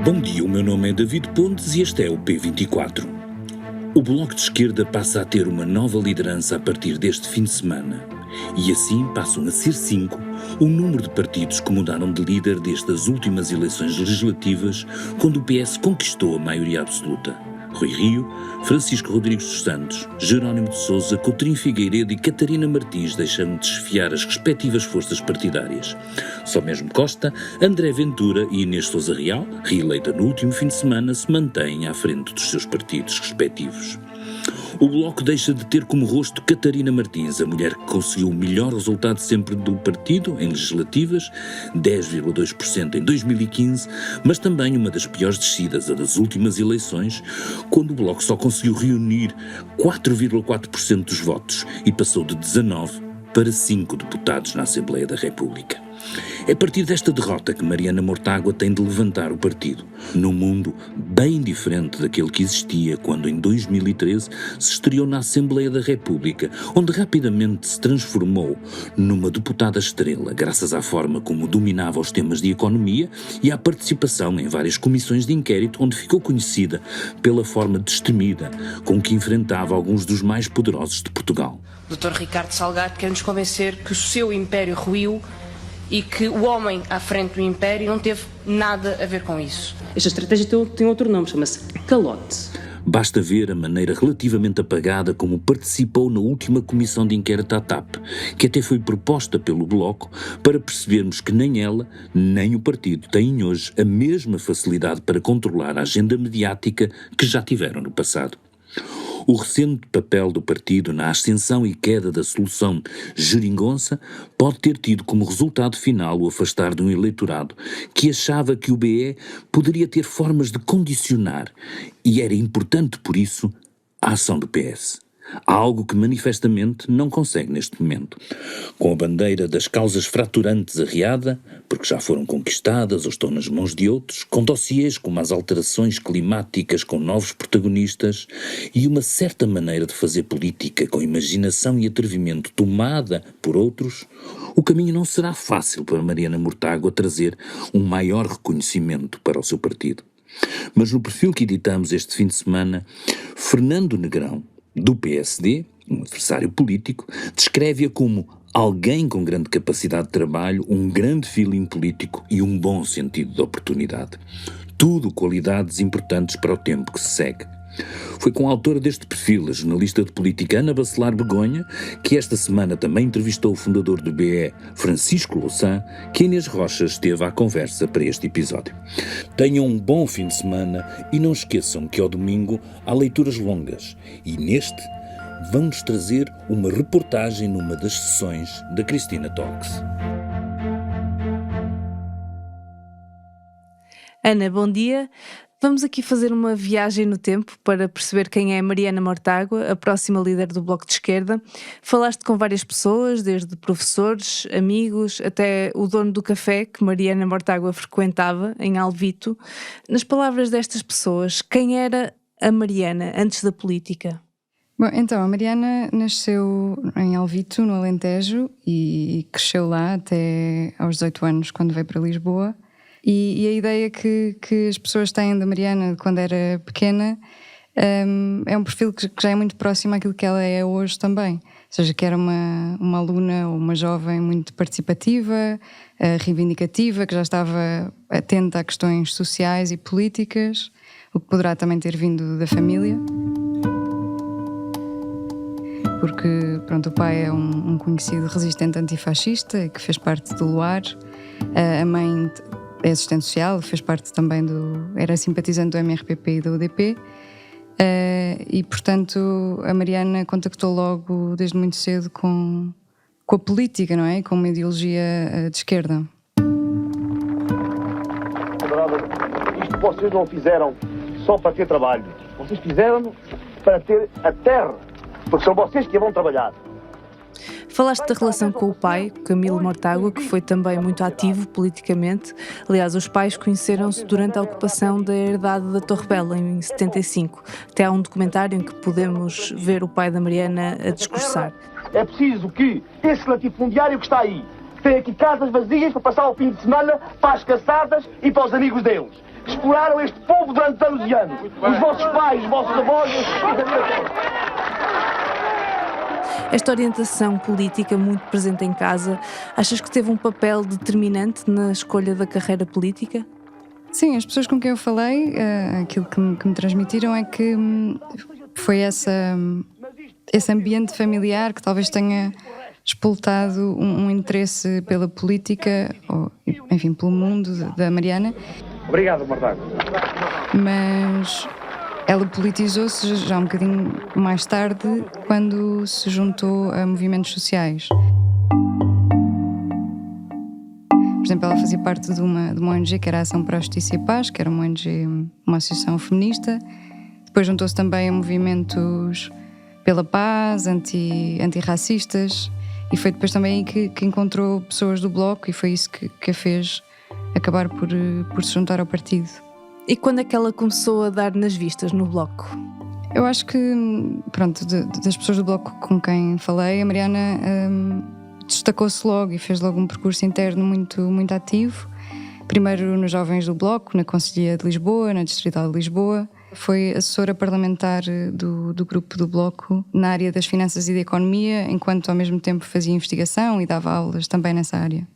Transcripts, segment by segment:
Bom dia, o meu nome é David Pontes e este é o P24. O Bloco de Esquerda passa a ter uma nova liderança a partir deste fim de semana. E assim passam a ser 5 o número de partidos que mudaram de líder desde as últimas eleições legislativas, quando o PS conquistou a maioria absoluta. Rui Rio, Francisco Rodrigues dos Santos, Jerónimo de Sousa, Coutinho Figueiredo e Catarina Martins deixaram de desfiar as respectivas forças partidárias. Só mesmo Costa, André Ventura e Inês Sousa Real, reeleita no último fim de semana, se mantêm à frente dos seus partidos respectivos. O Bloco deixa de ter como rosto Catarina Martins, a mulher que conseguiu o melhor resultado sempre do partido em legislativas, 10,2% em 2015, mas também uma das piores descidas, a das últimas eleições, quando o Bloco só conseguiu reunir 4,4% dos votos e passou de 19 para 5 deputados na Assembleia da República. É a partir desta derrota que Mariana Mortágua tem de levantar o partido, num mundo bem diferente daquele que existia quando em 2013 se estreou na Assembleia da República, onde rapidamente se transformou numa deputada estrela, graças à forma como dominava os temas de economia e à participação em várias comissões de inquérito, onde ficou conhecida pela forma destemida com que enfrentava alguns dos mais poderosos de Portugal. Dr. Ricardo Salgado quer nos convencer que o seu império ruiu e que o homem à frente do império não teve nada a ver com isso. Esta estratégia tem outro nome, chama-se calote. Basta ver a maneira relativamente apagada como participou na última comissão de inquérito à TAP, que até foi proposta pelo Bloco, para percebermos que nem ela, nem o partido têm hoje a mesma facilidade para controlar a agenda mediática que já tiveram no passado. O recente papel do partido na ascensão e queda da solução geringonça pode ter tido como resultado final o afastar de um eleitorado que achava que o BE poderia ter formas de condicionar, e era importante por isso, a ação do PS. Algo que manifestamente não consegue neste momento. Com a bandeira das causas fraturantes arriada, porque já foram conquistadas ou estão nas mãos de outros, com dossiês como as alterações climáticas com novos protagonistas e uma certa maneira de fazer política com imaginação e atrevimento tomada por outros, o caminho não será fácil para Mariana Mortágua trazer um maior reconhecimento para o seu partido. Mas no perfil que editamos este fim de semana, Fernando Negrão, do PSD, um adversário político, descreve-a como alguém com grande capacidade de trabalho, um grande feeling político e um bom sentido de oportunidade. Tudo qualidades importantes para o tempo que se segue. Foi com a autora deste perfil, a jornalista de política Ana Bacelar Begonha, que esta semana também entrevistou o fundador do BE, Francisco Louçã, que Inês Rocha esteve à conversa para este episódio. Tenham um bom fim de semana e não esqueçam que ao domingo há leituras longas e neste vamos trazer uma reportagem numa das sessões da Cristina Talks. Ana, bom dia. Vamos aqui fazer uma viagem no tempo para perceber quem é Mariana Mortágua, a próxima líder do Bloco de Esquerda. Falaste com várias pessoas, desde professores, amigos, até o dono do café que Mariana Mortágua frequentava, em Alvito. Nas palavras destas pessoas, quem era a Mariana antes da política? Bom, então, a Mariana nasceu em Alvito, no Alentejo, e cresceu lá até aos 18 anos, quando veio para Lisboa. E a ideia que as pessoas têm da Mariana quando era pequena é um perfil que já é muito próximo àquilo que ela é hoje também. Ou seja, que era uma aluna ou uma jovem muito participativa, reivindicativa, que já estava atenta a questões sociais e políticas, o que poderá também ter vindo da família. Porque, pronto, o pai é um conhecido resistente antifascista que fez parte do Luar. A mãe é assistente social, fez parte também era simpatizante do MRPP e do UDP. E, portanto, a Mariana contactou logo, desde muito cedo, com a política, não é? Com uma ideologia de esquerda. Isto vocês não fizeram só para ter trabalho. Vocês fizeram para ter a terra. Porque são vocês que vão trabalhar. Falaste da relação com o pai, Camilo Mortágua, que foi também muito ativo politicamente. Aliás, os pais conheceram-se durante a ocupação da herdade da Torre Bela, em 75. Até há um documentário em que podemos ver o pai da Mariana a discursar. É preciso que esse latifundiário que está aí, têm aqui casas vazias para passar o fim de semana para as caçadas e para os amigos deles. Que exploraram este povo durante anos e anos. Os vossos pais, os vossos avós e os filhos. Esta orientação política muito presente em casa, achas que teve um papel determinante na escolha da carreira política? Sim, as pessoas com quem eu falei, aquilo que me transmitiram é que foi esse ambiente familiar que talvez tenha expultado um interesse pela política, ou, enfim, pelo mundo da Mariana. Obrigado, Mortágua. Mas ela politizou-se já um bocadinho mais tarde, quando se juntou a movimentos sociais. Por exemplo, ela fazia parte de uma ONG que era a Ação para a Justiça e Paz, que era uma ONG, uma associação feminista. Depois juntou-se também a movimentos pela paz, antirracistas. E foi depois também aí que encontrou pessoas do Bloco, e foi isso que a fez acabar por se juntar ao partido. E quando é que ela começou a dar nas vistas no Bloco? Eu acho que, pronto, das pessoas do Bloco com quem falei, a Mariana destacou-se logo e fez logo um percurso interno muito, muito ativo. Primeiro nos Jovens do Bloco, na Conselhia de Lisboa, na Distrital de Lisboa. Foi assessora parlamentar do grupo do Bloco na área das finanças e da economia, enquanto ao mesmo tempo fazia investigação e dava aulas também nessa área.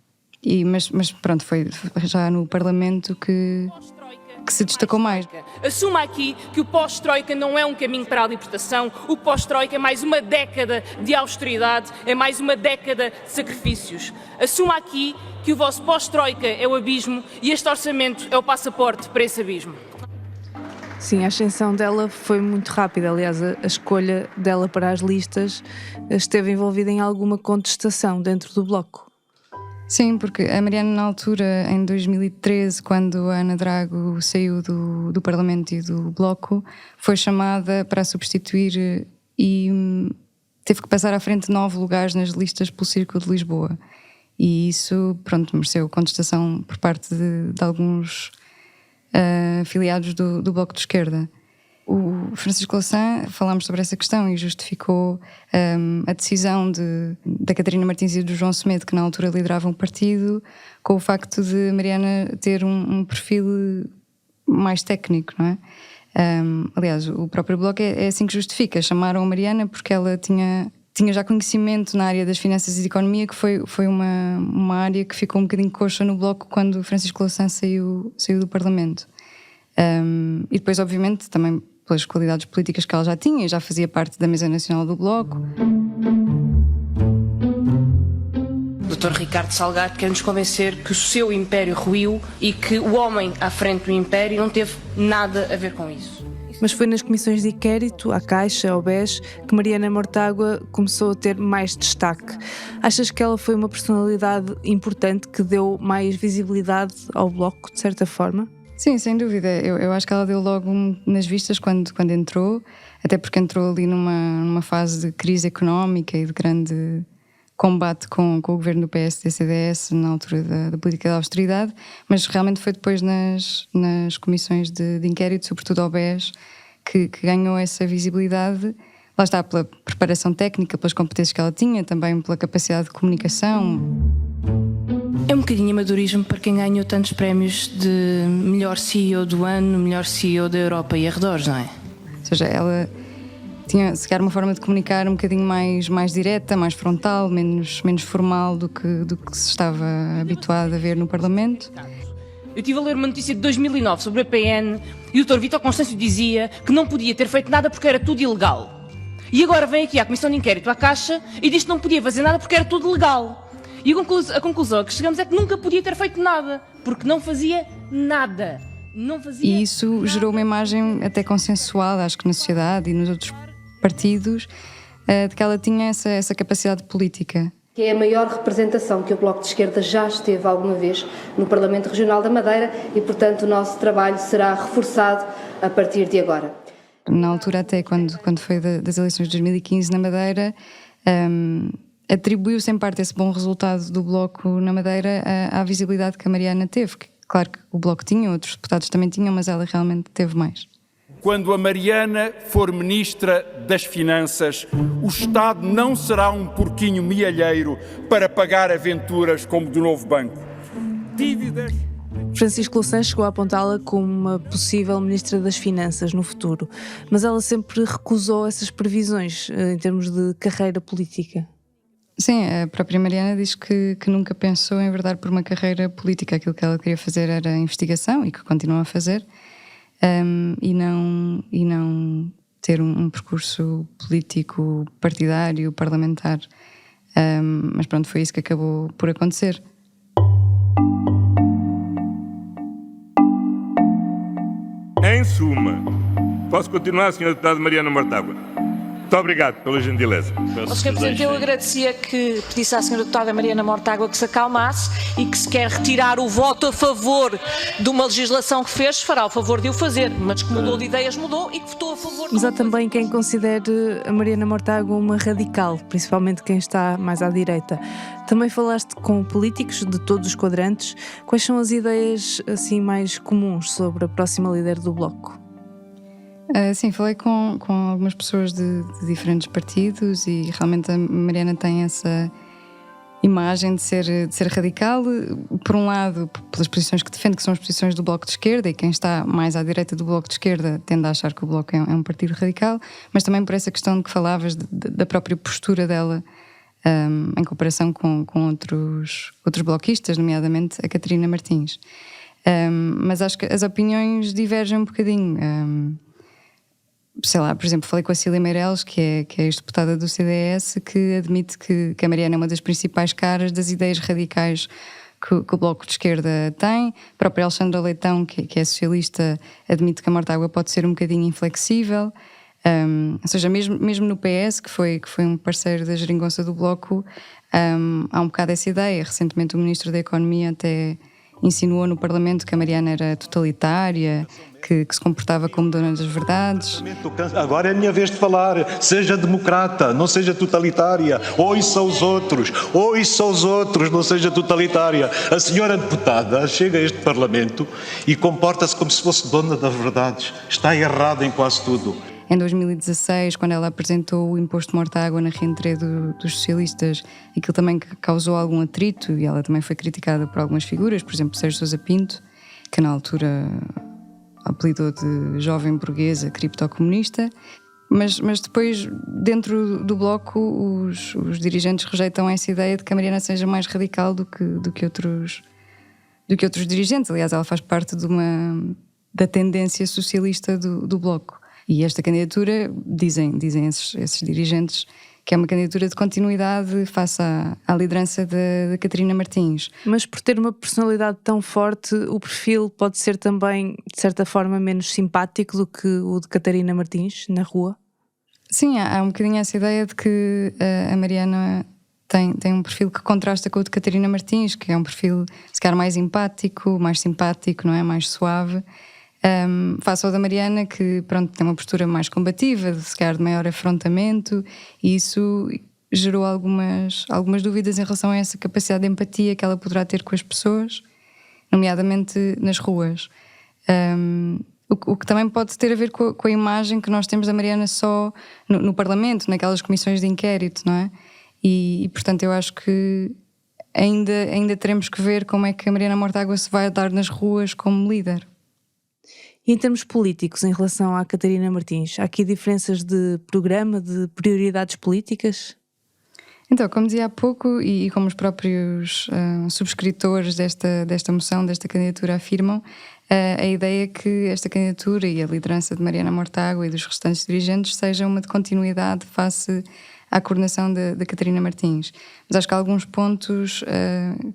Mas pronto, foi já no Parlamento que se destacou mais. Assuma aqui que o pós-Troika não é um caminho para a libertação. O pós-Troika é mais uma década de austeridade, é mais uma década de sacrifícios. Assuma aqui que o vosso pós-Troika é o abismo e este orçamento é o passaporte para esse abismo. Sim, a ascensão dela foi muito rápida. Aliás, a escolha dela para as listas esteve envolvida em alguma contestação dentro do Bloco. Sim, porque a Mariana, na altura, em 2013, quando a Ana Drago saiu do Parlamento e do Bloco, foi chamada para a substituir e teve que passar à frente de 9 lugares nas listas pelo Círculo de Lisboa. E isso, pronto, mereceu contestação por parte de alguns afiliados do Bloco de Esquerda. O Francisco Louçã, falámos sobre essa questão e justificou a decisão da Catarina Martins e do João Semedo, que na altura lideravam o partido, com o facto de Mariana ter um perfil mais técnico, não é? Aliás, o próprio Bloco é assim que justifica. Chamaram a Mariana porque ela tinha já conhecimento na área das finanças e da economia, que foi uma área que ficou um bocadinho coxa no Bloco quando o Francisco Louçã saiu do Parlamento. E depois, obviamente, também pelas qualidades políticas que ela já tinha, já fazia parte da Mesa Nacional do Bloco. O Dr. Ricardo Salgado quer nos convencer que o seu império ruiu e que o homem à frente do império não teve nada a ver com isso. Mas foi nas comissões de inquérito, à Caixa, ao BES, que Mariana Mortágua começou a ter mais destaque. Achas que ela foi uma personalidade importante que deu mais visibilidade ao Bloco, de certa forma? Sim, sem dúvida. Eu acho que ela deu logo nas vistas quando entrou, até porque entrou ali numa fase de crise económica e de grande combate com o governo do PSD-CDS na altura da política da austeridade, mas realmente foi depois nas comissões de inquérito, sobretudo ao BES, que ganhou essa visibilidade. Lá está, pela preparação técnica, pelas competências que ela tinha, também pela capacidade de comunicação. É um bocadinho amadorismo para quem ganhou tantos prémios de melhor CEO do ano, melhor CEO da Europa e arredores, não é? Ou seja, ela tinha, se calhar, uma forma de comunicar um bocadinho mais direta, mais frontal, menos formal do que se estava habituado a ver no Parlamento. Eu estive a ler uma notícia de 2009 sobre a PN e o Dr. Vítor Constâncio dizia que não podia ter feito nada porque era tudo ilegal. E agora vem aqui à Comissão de Inquérito à Caixa e diz que não podia fazer nada porque era tudo legal. E a conclusão a que chegamos é que nunca podia ter feito nada, porque não fazia nada. E isso gerou uma imagem até consensual, acho que na sociedade e nos outros partidos, de que ela tinha essa capacidade política. Que é a maior representação que o Bloco de Esquerda já esteve alguma vez no Parlamento Regional da Madeira e, portanto, o nosso trabalho será reforçado a partir de agora. Na altura, até quando foi das eleições de 2015 na Madeira, atribuiu-se em parte esse bom resultado do Bloco na Madeira à visibilidade que a Mariana teve. Claro que o Bloco tinha, outros deputados também tinham, mas ela realmente teve mais. Quando a Mariana for Ministra das Finanças, o Estado não será um porquinho mielheiro para pagar aventuras como do Novo Banco. Dívidas... Francisco Louçã chegou a apontá-la como uma possível Ministra das Finanças no futuro, mas ela sempre recusou essas previsões em termos de carreira política. Sim, a própria Mariana diz que nunca pensou em verdade por uma carreira política. Aquilo que ela queria fazer era investigação e que continua a fazer, e não ter um percurso político, partidário, parlamentar. Mas pronto, foi isso que acabou por acontecer. Em suma, posso continuar, Sra. Deputada Mariana Mortágua? Muito obrigado pela gentileza. Sr. Presidente, eu agradecia que pedisse à Sra. Deputada Mariana Mortágua que se acalmasse e que, se quer retirar o voto a favor de uma legislação que fez, fará o favor de o fazer, mas que mudou de ideias, mudou, e que votou a favor. Mas há também quem considere a Mariana Mortágua uma radical, principalmente quem está mais à direita. Também falaste com políticos de todos os quadrantes. Quais são as ideias assim mais comuns sobre a próxima líder do Bloco? Sim, falei com algumas pessoas de diferentes partidos e realmente a Mariana tem essa imagem de ser radical, por um lado pelas posições que defende, que são as posições do Bloco de Esquerda, e quem está mais à direita do Bloco de Esquerda tende a achar que o Bloco é um partido radical, mas também por essa questão de que falavas da própria postura dela em comparação com outros bloquistas, nomeadamente a Catarina Martins. Mas acho que as opiniões divergem um bocadinho. Sei lá, por exemplo, falei com a Cília Meireles, que é ex-deputada do CDS, que admite que a Mariana é uma das principais caras das ideias radicais que o Bloco de Esquerda tem. A própria Alexandra Leitão, que é socialista, admite que a Mortágua pode ser um bocadinho inflexível. Ou seja, mesmo no PS, que foi um parceiro da geringonça do Bloco, há um bocado essa ideia. Recentemente o Ministro da Economia até insinuou no Parlamento que a Mariana era totalitária, que se comportava como dona das verdades. Agora é a minha vez de falar. Seja democrata, não seja totalitária. Ouça os outros, não seja totalitária. A senhora deputada chega a este Parlamento e comporta-se como se fosse dona das verdades. Está errada em quase tudo. Em 2016, quando ela apresentou o imposto de Mortágua na reentrée dos socialistas, aquilo também causou algum atrito e ela também foi criticada por algumas figuras, por exemplo, Sérgio Sousa Pinto, que na altura apelidou de jovem burguesa criptocomunista, mas depois, dentro do Bloco, os dirigentes rejeitam essa ideia de que a Mariana seja mais radical do que outros dirigentes. Aliás, ela faz parte da tendência socialista do Bloco. E esta candidatura, dizem esses dirigentes, que é uma candidatura de continuidade face à liderança da Catarina Martins. Mas por ter uma personalidade tão forte, o perfil pode ser também, de certa forma, menos simpático do que o de Catarina Martins, na rua? Sim, há um bocadinho essa ideia de que a Mariana tem um perfil que contrasta com o de Catarina Martins, que é um perfil, se calhar, mais empático, mais simpático, não é? Mais suave. Face ao da Mariana, que pronto, tem uma postura mais combativa, se calhar de maior afrontamento, e isso gerou algumas dúvidas em relação a essa capacidade de empatia que ela poderá ter com as pessoas, nomeadamente nas ruas. O que também pode ter a ver com a imagem que nós temos da Mariana só no Parlamento, naquelas comissões de inquérito, não é? E portanto eu acho que ainda teremos que ver como é que a Mariana Mortágua se vai dar nas ruas como líder. E em termos políticos, em relação à Catarina Martins, há aqui diferenças de programa, de prioridades políticas? Então, como dizia há pouco, e como os próprios subscritores desta moção, desta candidatura afirmam, a ideia é que esta candidatura e a liderança de Mariana Mortágua e dos restantes dirigentes seja uma de continuidade face à coordenação da Catarina Martins. Mas acho que há alguns pontos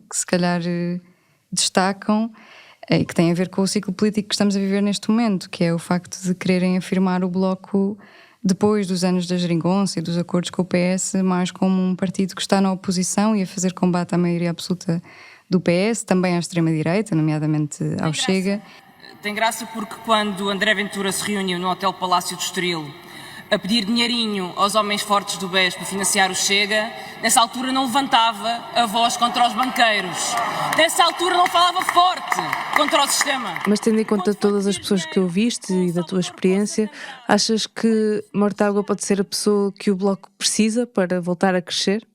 que se calhar destacam e que têm a ver com o ciclo político que estamos a viver neste momento, que é o facto de quererem afirmar o Bloco, depois dos anos da geringonça e dos acordos com o PS, mais como um partido que está na oposição e a fazer combate à maioria absoluta do PS, também à extrema-direita, nomeadamente ao Chega. Tem graça porque quando André Ventura se reuniu no Hotel Palácio de Estoril a pedir dinheirinho aos homens fortes do BES para financiar o Chega, nessa altura não levantava a voz contra os banqueiros. Nessa altura não falava forte contra o sistema. Mas tendo em conta todas as pessoas que ouviste e da tua experiência, achas que Mortágua pode ser a pessoa que o Bloco precisa para voltar a crescer?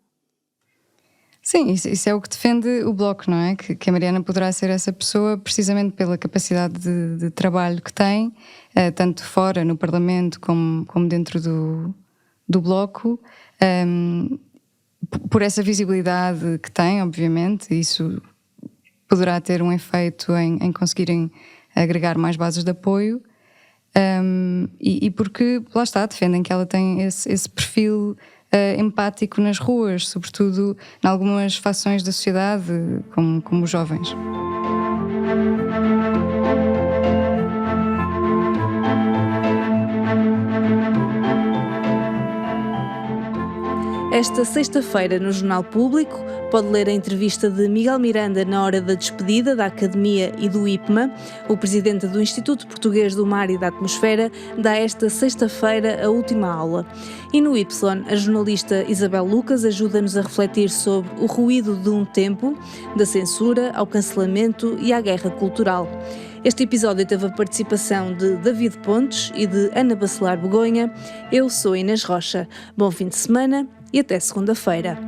Sim, isso é o que defende o Bloco, não é? Que a Mariana poderá ser essa pessoa precisamente pela capacidade de trabalho que tem, tanto fora, no Parlamento, como dentro do Bloco, por essa visibilidade que tem, obviamente. Isso poderá ter um efeito em conseguirem agregar mais bases de apoio, e porque, lá está, defendem que ela tem esse perfil empático nas ruas, sobretudo em algumas fações da sociedade, como os jovens. Esta sexta-feira, no Jornal Público, pode ler a entrevista de Miguel Miranda na hora da despedida da Academia e do IPMA. O presidente do Instituto Português do Mar e da Atmosfera dá esta sexta-feira a última aula. E no Y, a jornalista Isabel Lucas ajuda-nos a refletir sobre o ruído de um tempo, da censura ao cancelamento e à guerra cultural. Este episódio teve a participação de David Pontes e de Ana Bacelar Begonha. Eu sou Inês Rocha. Bom fim de semana e até segunda-feira.